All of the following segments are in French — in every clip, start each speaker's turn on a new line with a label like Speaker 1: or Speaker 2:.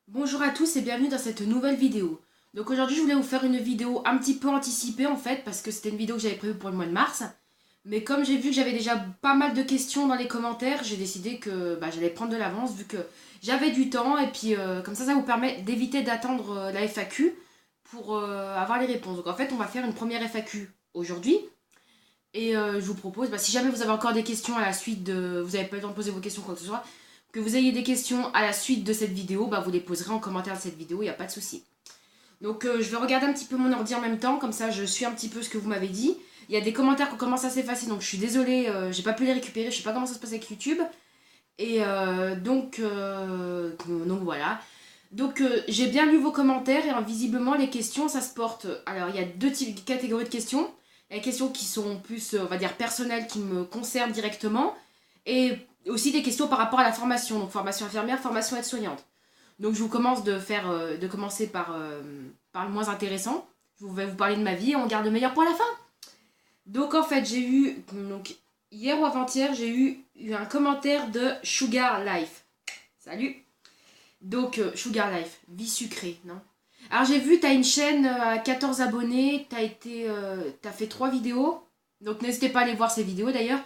Speaker 1: Bonjour à tous et bienvenue dans cette nouvelle vidéo. Donc aujourd'hui je voulais vous faire une vidéo un petit peu anticipée en fait parce que c'était une vidéo que j'avais prévue pour le mois de mars. Mais comme j'ai vu que j'avais déjà pas mal de questions dans les commentaires, j'ai décidé que j'allais prendre de l'avance vu que j'avais du temps et puis comme ça vous permet d'éviter d'attendre la FAQ pour avoir les réponses. Donc en fait on va faire une première FAQ aujourd'hui et je vous propose, si jamais vous avez encore des questions à la suite de... Vous n'avez pas le temps de poser vos questions quoi que ce soit, que vous ayez des questions à la suite de cette vidéo, vous les poserez en commentaire de cette vidéo, il n'y a pas de souci. Donc je vais regarder un petit peu mon ordi en même temps, comme ça je suis un petit peu ce que vous m'avez dit. Il y a des commentaires qui commencent à s'effacer, donc je suis désolée, j'ai pas pu les récupérer, je sais pas comment ça se passe avec YouTube. Et donc voilà. Donc j'ai bien lu vos commentaires et visiblement les questions ça se porte. Alors il y a deux types, catégories de questions. Il y a des questions qui sont plus, on va dire, personnelles, qui me concernent directement. Et aussi des questions par rapport à la formation. Donc formation infirmière, formation aide-soignante. Donc je vous commence de commencer par le moins intéressant. Je vais vous parler de ma vie et on garde le meilleur pour la fin. Donc en fait j'ai eu, donc, hier ou avant-hier, j'ai eu un commentaire de Sugar Life. Salut. Donc Sugar Life, vie sucrée, non? Alors j'ai vu, t'as une chaîne à 14 abonnés, t'as fait 3 vidéos. Donc n'hésitez pas à aller voir ces vidéos d'ailleurs.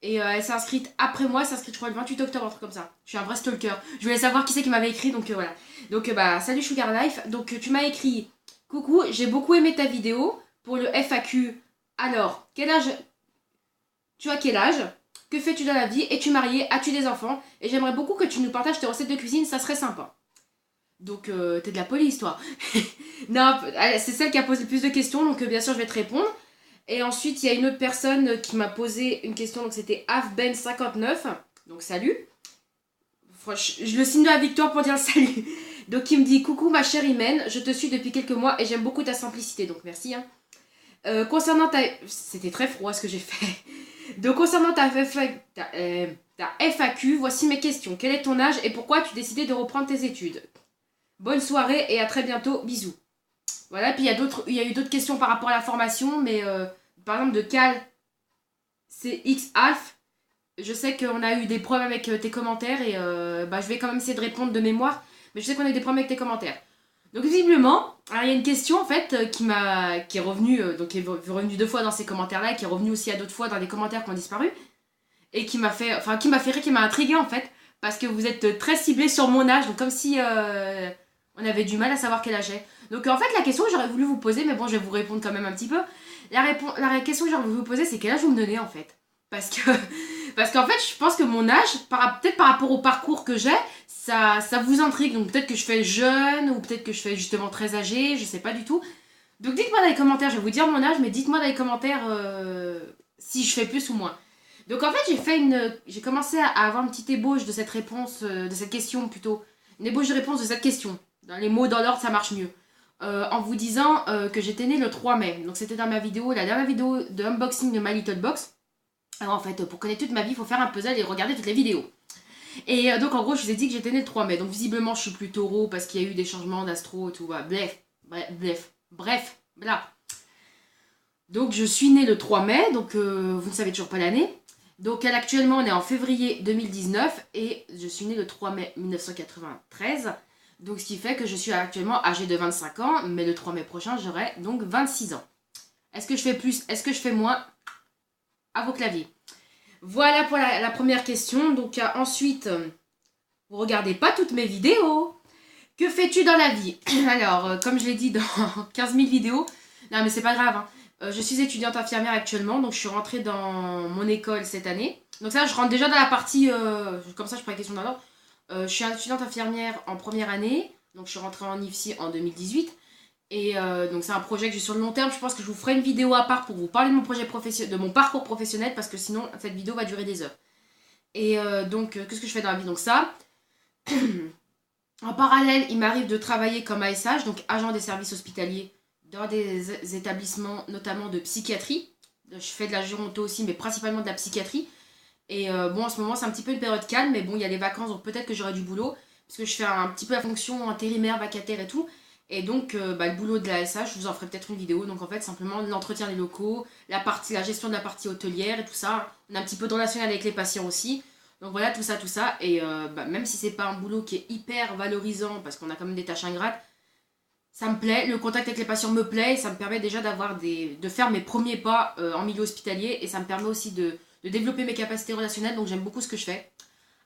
Speaker 1: Et elle s'est inscrite après moi, elle s'est inscrite je crois le 28 octobre, un truc comme ça. Je suis un vrai stalker. Je voulais savoir qui c'est qui m'avait écrit, donc voilà. Donc salut Sugar Life. Donc tu m'as écrit: coucou, j'ai beaucoup aimé ta vidéo pour le FAQ. Alors, quel âge tu as quel âge? Que fais-tu dans la vie? Es-tu marié? As-tu des enfants? Et j'aimerais beaucoup que tu nous partages tes recettes de cuisine, ça serait sympa. Donc t'es de la police toi. Non, c'est celle qui a posé le plus de questions, donc bien sûr je vais te répondre. Et ensuite, il y a une autre personne qui m'a posé une question, donc c'était Afben59. Donc salut. Je le signe de la victoire pour dire salut. Donc il me dit: coucou ma chère Imen, je te suis depuis quelques mois et j'aime beaucoup ta simplicité, donc merci. Hein. Concernant ta... C'était très froid ce que j'ai fait. Donc concernant ta FAQ, voici mes questions. Quel est ton âge et pourquoi as-tu décidé de reprendre tes études? Bonne soirée et à très bientôt, bisous. Voilà, puis il y a eu d'autres questions par rapport à la formation, mais par exemple de Cal CX Alf, je sais qu'on a eu des problèmes avec tes commentaires et je vais quand même essayer de répondre de mémoire, mais je sais qu'on a eu des problèmes avec tes commentaires. Donc visiblement, alors, il y a une question en fait qui est revenue, donc qui est revenue 2 fois dans ces commentaires-là, et qui est revenue aussi à d'autres fois dans les commentaires qui ont disparu, et qui m'a fait rire, qui m'a intrigué en fait, parce que vous êtes très ciblé sur mon âge, donc comme si on avait du mal à savoir quel âge j'ai. Donc en fait la question que j'aurais voulu vous poser, mais bon je vais vous répondre quand même un petit peu, la question que j'aurais voulu vous poser c'est quel âge vous me donnez en fait. Parce que parce qu'en fait je pense que mon âge, peut-être par rapport au parcours que j'ai, ça vous intrigue, donc peut-être que je fais jeune, ou peut-être que je fais justement très âgé, je sais pas du tout. Donc dites-moi dans les commentaires, je vais vous dire mon âge, mais dites-moi dans les commentaires si je fais plus ou moins. Donc en fait, j'ai commencé à avoir une petite ébauche de cette réponse, de cette question plutôt. Une ébauche de réponse de cette question. Dans les mots dans l'ordre, ça marche mieux. En vous disant que j'étais née le 3 mai. Donc c'était dans ma vidéo, la dernière vidéo de unboxing de My Little Box. Alors en fait, pour connaître toute ma vie, il faut faire un puzzle et regarder toutes les vidéos. Et donc en gros, je vous ai dit que j'étais née le 3 mai. Donc visiblement, je suis plus taureau parce qu'il y a eu des changements d'astro, tout. Bref, bla. Donc je suis née le 3 mai, donc vous ne savez toujours pas l'année. Donc actuellement on est en février 2019 et je suis née le 3 mai 1993. Donc ce qui fait que je suis actuellement âgée de 25 ans, mais le 3 mai prochain j'aurai donc 26 ans. Est-ce que je fais plus? Est-ce que je fais moins? À vos claviers. Voilà pour la première question. Donc ensuite, vous regardez pas toutes mes vidéos. Que fais-tu dans la vie? Alors, comme je l'ai dit dans 15 000 vidéos, non mais c'est pas grave, hein. Je suis étudiante infirmière actuellement, donc je suis rentrée dans mon école cette année. Donc ça, je rentre déjà dans la partie, comme ça je prends la question dans l'ordre. Je suis étudiante infirmière en première année, donc je suis rentrée en IFSI en 2018. Et donc c'est un projet que j'ai sur le long terme. Je pense que je vous ferai une vidéo à part pour vous parler de de mon parcours professionnel, parce que sinon cette vidéo va durer des heures. Et qu'est-ce que je fais dans la vie? Donc ça, en parallèle, il m'arrive de travailler comme ASH, donc agent des services hospitaliers, dans des établissements notamment de psychiatrie. Je fais de la géronto aussi, mais principalement de la psychiatrie. Et en ce moment, c'est un petit peu une période calme, mais bon, il y a les vacances, donc peut-être que j'aurai du boulot, parce que je fais un petit peu la fonction intérimaire, vacataire et tout. Et donc, le boulot de la ASH, je vous en ferai peut-être une vidéo. Donc, en fait, simplement l'entretien des locaux, la gestion de la partie hôtelière et tout ça. On est un petit peu dans relationnel avec les patients aussi. Donc voilà, tout ça, tout ça. Et même si c'est pas un boulot qui est hyper valorisant, parce qu'on a quand même des tâches ingrates, ça me plaît, le contact avec les patients me plaît, et ça me permet déjà de faire mes premiers pas en milieu hospitalier, et ça me permet aussi de développer mes capacités relationnelles, donc j'aime beaucoup ce que je fais.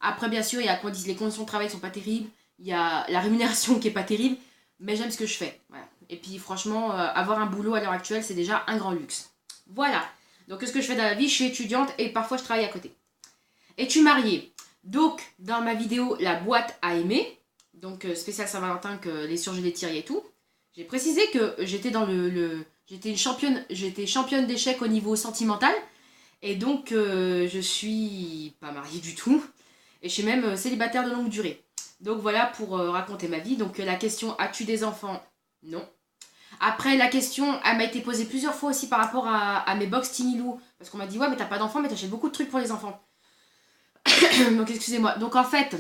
Speaker 1: Après, bien sûr, il y a les conditions de travail sont pas terribles, il y a la rémunération qui est pas terrible, mais j'aime ce que je fais. Voilà. Et puis franchement, avoir un boulot à l'heure actuelle, c'est déjà un grand luxe. Voilà. Donc ce que je fais dans la vie, je suis étudiante et parfois je travaille à côté. Es-tu mariée? Donc, dans ma vidéo, la boîte à aimer, donc spécial Saint-Valentin, que les surgelés Thierry et tout, j'ai précisé que j'étais dans j'étais championne d'échecs au niveau sentimental, et donc je suis pas mariée du tout, et je suis même célibataire de longue durée. Donc voilà pour raconter ma vie. Donc la question, as-tu des enfants? Non. Après, la question, elle m'a été posée plusieurs fois aussi par rapport à mes box Tinilou, parce qu'on m'a dit, ouais, mais t'as pas d'enfants, mais t'achètes beaucoup de trucs pour les enfants. Donc excusez-moi. Donc en fait,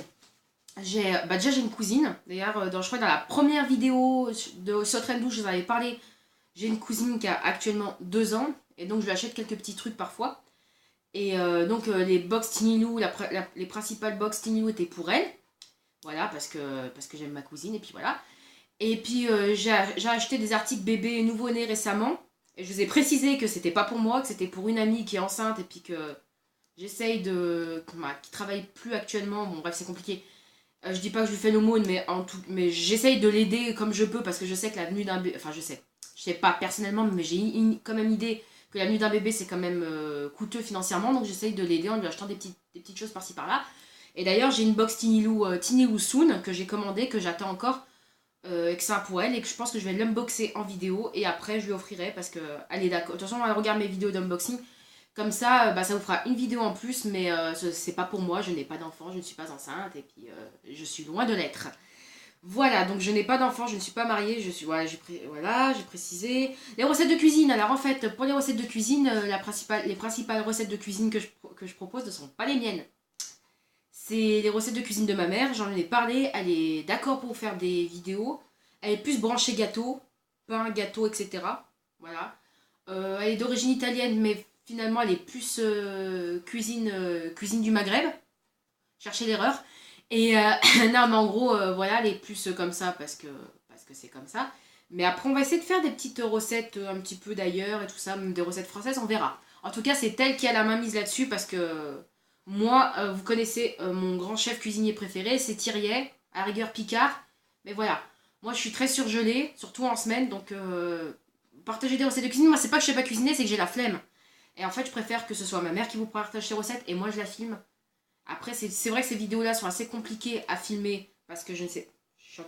Speaker 1: déjà j'ai une cousine. D'ailleurs, je crois que dans la première vidéo de Sotrendou, je vous en avais parlé. J'ai une cousine qui a actuellement 2 ans. Et donc je lui achète quelques petits trucs parfois. Et donc les box Tinilou, les principales box Tinilou étaient pour elle. Voilà, parce que j'aime ma cousine. Et puis voilà. Et puis j'ai acheté des articles bébé nouveau-né récemment. Et je vous ai précisé que c'était pas pour moi, que c'était pour une amie qui est enceinte. Et puis que j'essaye qui travaille plus actuellement. Bon bref, c'est compliqué. Je dis pas que je lui fais l'aumône, mais j'essaye de l'aider comme je peux, parce que je sais que la venue d'un bébé... Enfin, je sais pas personnellement, mais j'ai quand même idée que la venue d'un bébé, c'est quand même coûteux financièrement. Donc j'essaye de l'aider en lui achetant des petites choses par-ci par-là. Et d'ailleurs, j'ai une box Tinilou Soon que j'ai commandée, que j'attends encore, et que c'est un pour elle, et que je pense que je vais l'unboxer en vidéo, et après je lui offrirai, parce que elle est d'accord. De toute façon, elle regarde mes vidéos d'unboxing. Comme ça, ça vous fera une vidéo en plus, mais c'est pas pour moi, je n'ai pas d'enfant, je ne suis pas enceinte, et puis je suis loin de l'être. Voilà, donc je n'ai pas d'enfant, je ne suis pas mariée, voilà, j'ai précisé. Les recettes de cuisine, alors en fait, pour les recettes de cuisine, les principales recettes de cuisine que je propose ne sont pas les miennes. C'est les recettes de cuisine de ma mère, j'en ai parlé, elle est d'accord pour faire des vidéos. Elle est plus branchée gâteau, pain, gâteau, etc. Voilà. Elle est d'origine italienne, mais finalement elle est plus cuisine du Maghreb. Cherchez l'erreur. Et non, mais en gros, voilà, elle est plus comme ça parce que c'est comme ça. Mais après, on va essayer de faire des petites recettes un petit peu d'ailleurs et tout ça, même des recettes françaises, on verra. En tout cas, c'est elle qui a la main mise là-dessus, parce que moi, vous connaissez mon grand chef cuisinier préféré, c'est Thierry, à rigueur Picard. Mais voilà, moi je suis très surgelée, surtout en semaine, donc partager des recettes de cuisine, moi c'est pas que je sais pas cuisiner, c'est que j'ai la flemme. Et en fait, je préfère que ce soit ma mère qui vous partage ses recettes et moi je la filme. Après, c'est vrai que ces vidéos-là sont assez compliquées à filmer, parce que je suis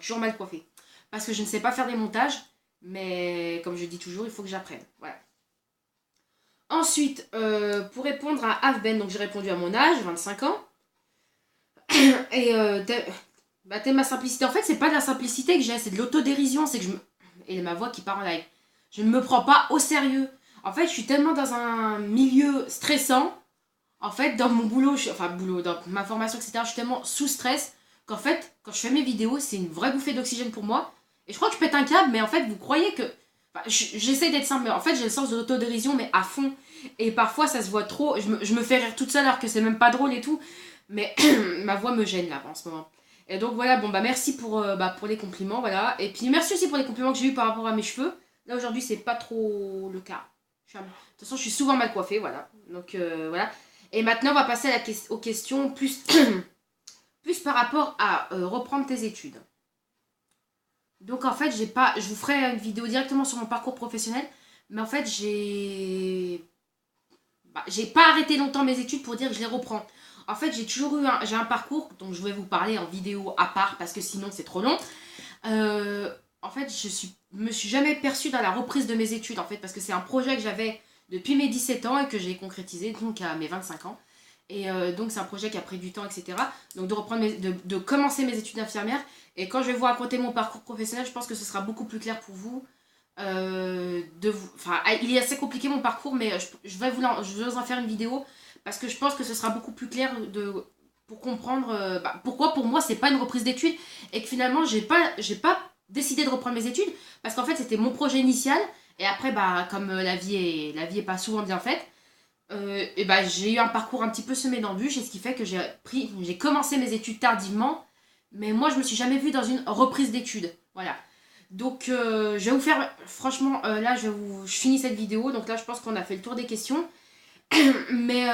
Speaker 1: toujours mal coiffée. Parce que je ne sais pas faire des montages, mais comme je dis toujours, il faut que j'apprenne. Voilà. Ensuite, pour répondre à Avben, donc j'ai répondu à mon âge, 25 ans. Et t'aimes ma simplicité. En fait, c'est pas de la simplicité que j'ai, c'est de l'autodérision. C'est que Et ma voix qui part en live. Je ne me prends pas au sérieux. En fait, je suis tellement dans un milieu stressant. En fait, dans mon boulot, dans ma formation, etc., je suis tellement sous stress qu'en fait, quand je fais mes vidéos, c'est une vraie bouffée d'oxygène pour moi. Et je crois que je pète un câble, mais en fait, vous croyez que... j'essaie d'être simple, mais en fait, j'ai le sens de l'autodérision, mais à fond. Et parfois, ça se voit trop. Je me fais rire toute seule alors que c'est même pas drôle et tout. Mais ma voix me gêne là, en ce moment. Et donc voilà, bon, merci pour les compliments, voilà. Et puis merci aussi pour les compliments que j'ai eu par rapport à mes cheveux. Là, aujourd'hui, c'est pas trop le cas. De toute façon, je suis souvent mal coiffée, voilà. Donc voilà. Et maintenant, on va passer aux questions plus, plus par rapport à reprendre tes études. Donc en fait, je vous ferai une vidéo directement sur mon parcours professionnel. Mais en fait, j'ai pas arrêté longtemps mes études pour dire que je les reprends. En fait, j'ai un parcours dont je vais vous parler en vidéo à part, parce que sinon c'est trop long. En fait, me suis jamais perçue dans la reprise de mes études, en fait, parce que c'est un projet que j'avais depuis mes 17 ans et que j'ai concrétisé donc à mes 25 ans. Et donc c'est un projet qui a pris du temps, etc. Donc de commencer mes études d'infirmière. Et quand je vais vous raconter mon parcours professionnel, je pense que ce sera beaucoup plus clair pour vous. Il est assez compliqué mon parcours, mais je vais vous en faire une vidéo, parce que je pense que ce sera beaucoup plus clair pour comprendre pourquoi pour moi c'est pas une reprise d'études, et que finalement j'ai pas décidé de reprendre mes études, parce qu'en fait c'était mon projet initial, et après comme la vie est pas souvent bien faite, et bah, j'ai eu un parcours un petit peu semé d'embûches, et ce qui fait que j'ai commencé mes études tardivement, mais moi je me suis jamais vue dans une reprise d'études. Voilà. Donc je vais vous faire, franchement, là je finis cette vidéo, donc là je pense qu'on a fait le tour des questions, mais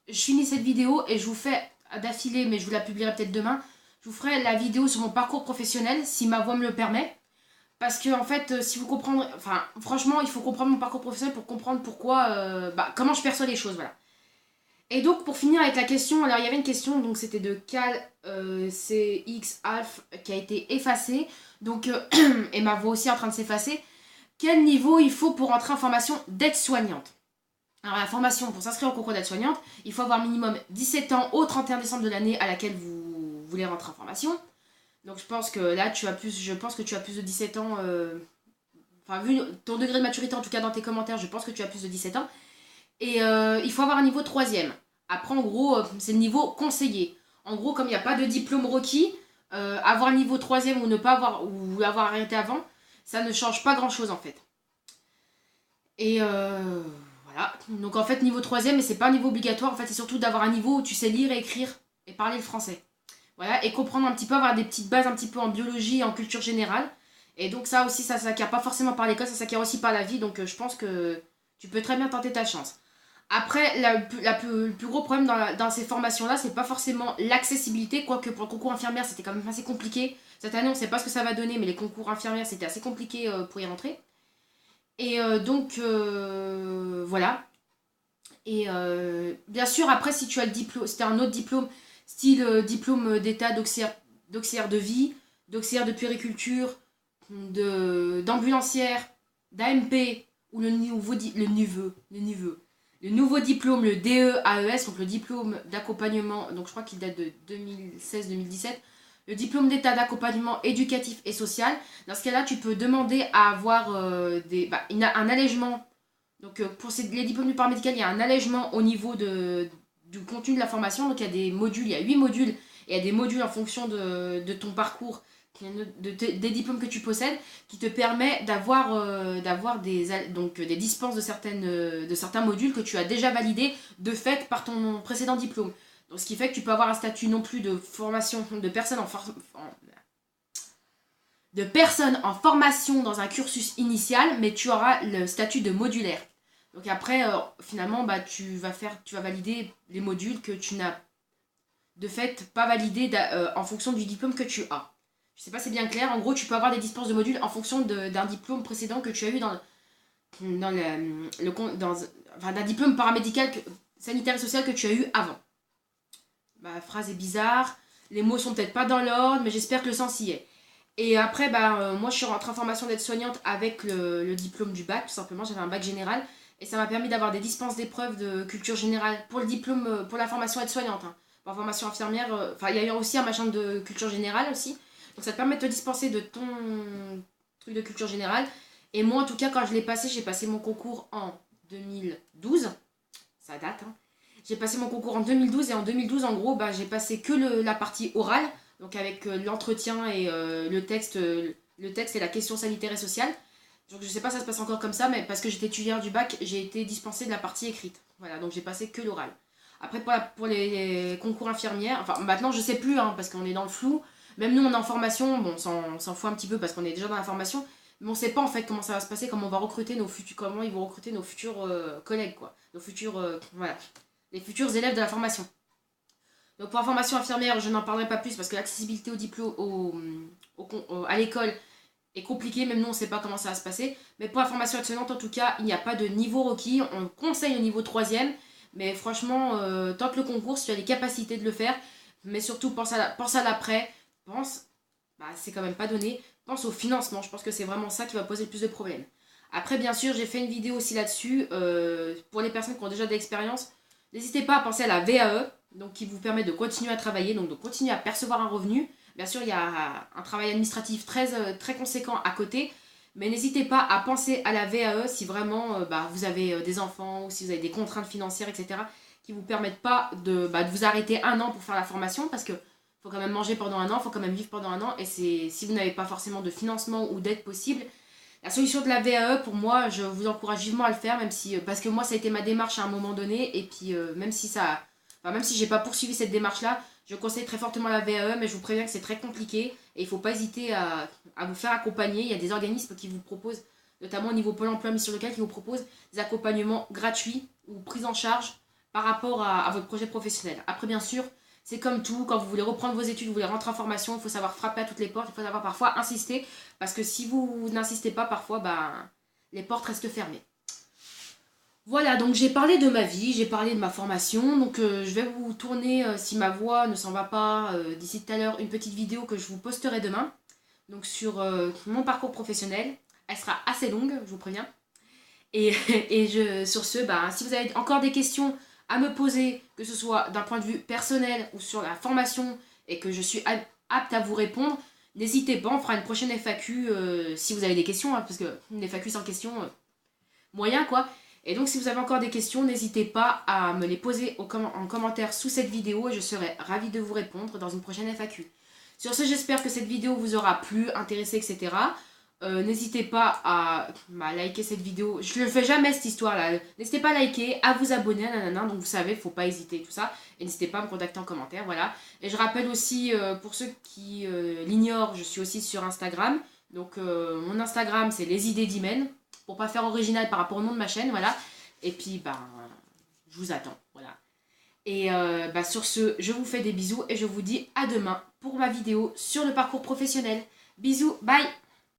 Speaker 1: je finis cette vidéo et je vous fais d'affilée, mais je vous la publierai peut-être demain, je vous ferai la vidéo sur mon parcours professionnel, si ma voix me le permet. Parce que en fait, si vous comprenez, enfin, franchement, il faut comprendre mon parcours professionnel pour comprendre pourquoi, comment je perçois les choses, voilà. Et donc, pour finir avec la question, alors il y avait une question, donc c'était de Cal CX Alf qui a été effacée, donc, et ma voix aussi est en train de s'effacer. Quel niveau il faut pour entrer en formation d'aide-soignante? Alors, la formation pour s'inscrire au concours d'aide-soignante, il faut avoir minimum 17 ans au 31 décembre de l'année à laquelle vous voulez rentrer en formation. Donc je pense que là, je pense que tu as plus de 17 ans. Enfin, vu ton degré de maturité, en tout cas dans tes commentaires, je pense que tu as plus de 17 ans. Et il faut avoir un niveau troisième. Après, en gros, c'est le niveau conseillé. En gros, comme il n'y a pas de diplôme requis, avoir un niveau troisième ou ne pas avoir, ou avoir arrêté avant, ça ne change pas grand-chose en fait. Et voilà. Donc en fait, niveau troisième, mais c'est pas un niveau obligatoire. En fait, c'est surtout d'avoir un niveau où tu sais lire et écrire et parler le français. Voilà, et comprendre un petit peu, avoir des petites bases un petit peu en biologie et en culture générale. Et donc ça aussi, ça s'acquiert pas forcément par l'école, ça s'acquiert aussi par la vie. Donc je pense que tu peux très bien tenter ta chance. Après, le plus gros problème dans ces formations-là, c'est pas forcément l'accessibilité, quoique pour le concours infirmière, c'était quand même assez compliqué. Cette année, on sait pas ce que ça va donner, mais les concours infirmières, c'était assez compliqué pour y rentrer. Et donc, voilà. Et bien sûr, après, si tu as le diplôme, c'était un autre diplôme, style diplôme d'état d'auxiliaire de vie, d'auxiliaire de puériculture, d'ambulancière, d'AMP, ou le nouveau diplôme, le DEAES, donc le diplôme d'accompagnement, donc je crois qu'il date de 2016-2017, le diplôme d'état d'accompagnement éducatif et social. Dans ce cas-là, tu peux demander à avoir un allègement. Donc pour les diplômes du paramédical, il y a un allègement au niveau du contenu de la formation. Donc il y a des modules, il y a 8 modules, et il y a des modules en fonction de ton parcours, des diplômes que tu possèdes, qui te permet d'avoir des dispenses de certains modules que tu as déjà validés de fait par ton précédent diplôme. Donc ce qui fait que tu peux avoir un statut non plus de formation de personnes en formation dans un cursus initial, mais tu auras le statut de modulaire. Donc après, finalement, bah, tu vas valider les modules que tu n'as de fait pas validés en fonction du diplôme que tu as. Je sais pas si c'est bien clair. En gros, tu peux avoir des dispenses de modules en fonction d'un diplôme précédent que tu as eu d'un diplôme paramédical sanitaire et social que tu as eu avant. Ma phrase est bizarre. Les mots sont peut-être pas dans l'ordre, mais j'espère que le sens y est. Et après, moi, je suis rentrée en formation d'aide-soignante avec le diplôme du bac, tout simplement. J'avais un bac général. Et ça m'a permis d'avoir des dispenses d'épreuves de culture générale pour le diplôme, pour la formation aide-soignante. Hein. Pour la formation infirmière, il y a eu aussi un machin de culture générale aussi. Donc ça te permet de te dispenser de ton truc de culture générale. Et moi, en tout cas, quand je l'ai passé, j'ai passé mon concours en 2012. Ça date, hein. J'ai passé mon concours en 2012 et en 2012, en gros, j'ai passé que la partie orale, donc avec l'entretien et le texte et la question sanitaire et sociale. Donc je sais pas si ça se passe encore comme ça, mais parce que j'étais étudiante du bac, j'ai été dispensée de la partie écrite. Voilà, donc j'ai passé que l'oral. Après, pour les concours infirmières, enfin maintenant je sais plus, hein, parce qu'on est dans le flou. Même nous, on est en formation, bon, on s'en fout un petit peu parce qu'on est déjà dans la formation, mais on sait pas en fait comment ça va se passer, comment on va recruter comment ils vont recruter nos futurs collègues, quoi. Nos futurs, voilà, les futurs élèves de la formation. Donc pour la formation infirmière, je n'en parlerai pas plus parce que l'accessibilité au diplôme, à l'école est compliquée, même nous on ne sait pas comment ça va se passer. Mais pour la formation aide-soignante, en tout cas, il n'y a pas de niveau requis. On conseille le niveau 3ème, mais franchement, tente le concours si tu as les capacités de le faire. Mais surtout, pense à l'après. C'est quand même pas donné. Pense au financement. Je pense que c'est vraiment ça qui va poser le plus de problèmes. Après, bien sûr, j'ai fait une vidéo aussi là-dessus. Pour les personnes qui ont déjà de l'expérience, n'hésitez pas à penser à la VAE, donc qui vous permet de continuer à travailler, donc de continuer à percevoir un revenu. Bien sûr, il y a un travail administratif très conséquent à côté, mais n'hésitez pas à penser à la VAE si vraiment vous avez des enfants ou si vous avez des contraintes financières, etc., qui ne vous permettent pas de vous arrêter un an pour faire la formation, parce que faut quand même manger pendant un an, il faut quand même vivre pendant un an, et si vous n'avez pas forcément de financement ou d'aide possible, La solution de la VAE, pour moi, je vous encourage vivement à le faire, même si, parce que moi, ça a été ma démarche à un moment donné, et puis même si même si j'ai pas poursuivi cette démarche-là, je conseille très fortement la VAE, mais je vous préviens que c'est très compliqué, et il faut pas hésiter à vous faire accompagner. Il y a des organismes qui vous proposent, notamment au niveau Pôle emploi Mission Locale, qui vous proposent des accompagnements gratuits ou pris en charge par rapport à votre projet professionnel. Après, bien sûr, c'est comme tout, quand vous voulez reprendre vos études, vous voulez rentrer en formation, il faut savoir frapper à toutes les portes, il faut savoir parfois insister, parce que si vous n'insistez pas, parfois, les portes restent fermées. Voilà, donc j'ai parlé de ma vie, j'ai parlé de ma formation, donc je vais vous tourner, si ma voix ne s'en va pas d'ici tout à l'heure, une petite vidéo que je vous posterai demain, donc sur mon parcours professionnel. Elle sera assez longue, je vous préviens. Et, sur ce, si vous avez encore des questions à me poser, que ce soit d'un point de vue personnel ou sur la formation, et que je suis apte à vous répondre, n'hésitez pas, on fera une prochaine FAQ si vous avez des questions, hein, parce que une FAQ sans questions, moyen quoi. Et donc si vous avez encore des questions, n'hésitez pas à me les poser en commentaire sous cette vidéo et je serai ravie de vous répondre dans une prochaine FAQ. Sur ce, j'espère que cette vidéo vous aura plu, intéressé, etc. N'hésitez pas à liker cette vidéo. Je ne le fais jamais cette histoire-là. N'hésitez pas à liker, à vous abonner, nanana. Donc vous savez, faut pas hésiter, tout ça. Et n'hésitez pas à me contacter en commentaire, voilà. Et je rappelle aussi, pour ceux qui l'ignorent, je suis aussi sur Instagram. Donc mon Instagram, c'est les idées d'Imen. Pour pas faire original par rapport au nom de ma chaîne, voilà. Et puis, je vous attends, voilà. Et sur ce, je vous fais des bisous et je vous dis à demain pour ma vidéo sur le parcours professionnel. Bisous, bye!